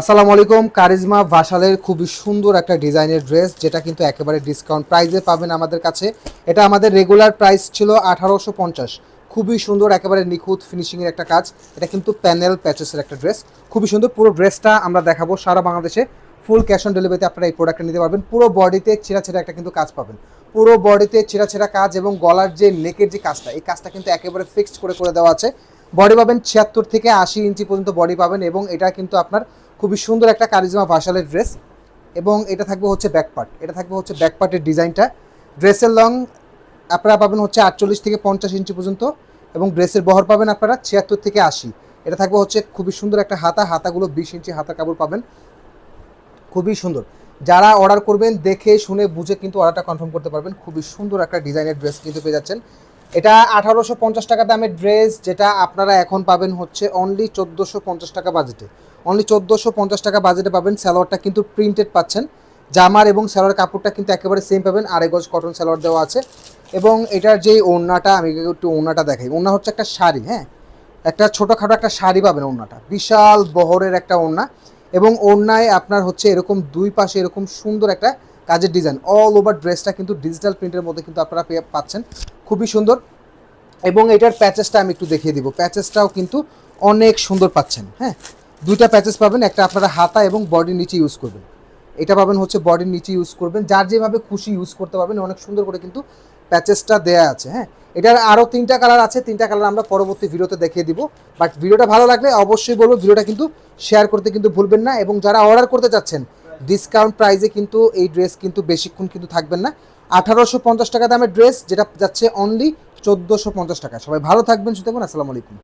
আসসালামু আলাইকুম। কারিজমা ভাসালের খুবই সুন্দর একটা ডিজাইনের ড্রেস, যেটা কিন্তু একেবারে ডিসকাউন্ট প্রাইসে পাবেন আমাদের কাছে। এটা আমাদের রেগুলার প্রাইস ছিল 1850। খুবই সুন্দর, একেবারে নিখুঁত ফিনিশিংয়ের একটা কাজ। এটা কিন্তু প্যানেল প্যাচেসের একটা ড্রেস, খুবই সুন্দর। পুরো ড্রেসটা আমরা দেখাবো সারা বাংলাদেশে। ফুল ক্যাশ অন ডেলিভারিতে আপনারা এই প্রোডাক্টটা নিতে পারবেন। পুরো বডিতে ছেঁড়া ছেঁড়া একটা কিন্তু কাজ পাবেন, পুরো বডিতে ছেঁড়া ছেঁড়া কাজ, এবং গলার যে নেকের যে কাজটা, এই কাজটা কিন্তু একেবারে ফিক্সড করে দেওয়া আছে। বডি পাবেন 76 থেকে 80 ইঞ্চি পর্যন্ত বডি পাবেন, এবং এটা কিন্তু আপনার খুবই সুন্দর একটা কারিজমা ভাসালের ড্রেস। এবং এটা থাকবে হচ্ছে ব্যাকপার্ট, এটা থাকবে হচ্ছে ব্যাকপার্টের ডিজাইনটা। ড্রেসের লং আপনারা পাবেন হচ্ছে 48 থেকে 50 ইঞ্চি পর্যন্ত, এবং ড্রেসের বহর পাবেন আপনারা 76 থেকে 80। এটা থাকবে হচ্ছে খুবই সুন্দর একটা হাতাগুলো 20 ইঞ্চি হাতা কাপড় পাবেন, খুবই সুন্দর। যারা অর্ডার করবেন দেখে শুনে বুঝে কিন্তু অর্ডারটা কনফার্ম করতে পারবেন। খুবই সুন্দর একটা ডিজাইনের ড্রেস কিন্তু পেয়ে যাচ্ছেন। এটা 1850 টাকা দামের ড্রেস, যেটা আপনারা এখন পাবেন হচ্ছে অনলি 1450 টাকা বাজেটে। অনলি 1450 টাকা বাজেটে পাবেন। সালোয়ারটা কিন্তু প্রিন্টেড পাচ্ছেন, জামার এবং সালোয়ার কাপড়টা কিন্তু একেবারে সেম পাবেন। আড়াই গজ কটন সালোয়ার দেওয়া আছে। এবং এটার যেই ওড়নাটা, আমি একটু ওড়নাটা দেখাই। ওড়না হচ্ছে একটা শাড়ি, হ্যাঁ, একটা ছোটোখাটো একটা শাড়ি পাবেন। ওড়নাটা বিশাল বহরের একটা ওড়না, এবং ওড়নায় আপনার হচ্ছে এরকম দুই পাশে এরকম সুন্দর একটা কাজের ডিজাইন। অল ওভার ড্রেসটা কিন্তু ডিজিটাল প্রিন্টের মধ্যে কিন্তু আপনারা পাচ্ছেন, খুবই সুন্দর। এবং এটার প্যাচেসটা আমি একটু দেখিয়ে দিব। প্যাচেসটাও কিন্তু অনেক সুন্দর পাচ্ছেন, হ্যাঁ। দুইটা প্যাচেস পাবেন, একটা আপনারা হাতা এবং বডির নিচে ইউজ করবেন। এটা পাবেন হচ্ছে বডির নিচে ইউজ করবেন, যার যেভাবে খুশি ইউজ করতে পারবেন। অনেক সুন্দর করে কিন্তু প্যাচেসটা দেয়া আছে, হ্যাঁ। এটার আরও 3টা কালার আছে, 3টা কালার আমরা পরবর্তী ভিডিওতে দেখিয়ে দিব। বাট ভিডিওটা ভালো লাগলে অবশ্যই বলবো ভিডিওটা কিন্তু শেয়ার করতে কিন্তু ভুলবেন না। এবং যারা অর্ডার করতে চাচ্ছেন ডিসকাউন্ট প্রাইসে কিন্তু এই ড্রেস কিন্তু বেশিক্ষণ কিন্তু থাকবেন না। 1850 টাকা দামের ড্রেস, যেটা যাচ্ছে অনলি 1450 টাকা। সবাই ভালো থাকবেন, সুতরাং আসসালামু আলাইকুম।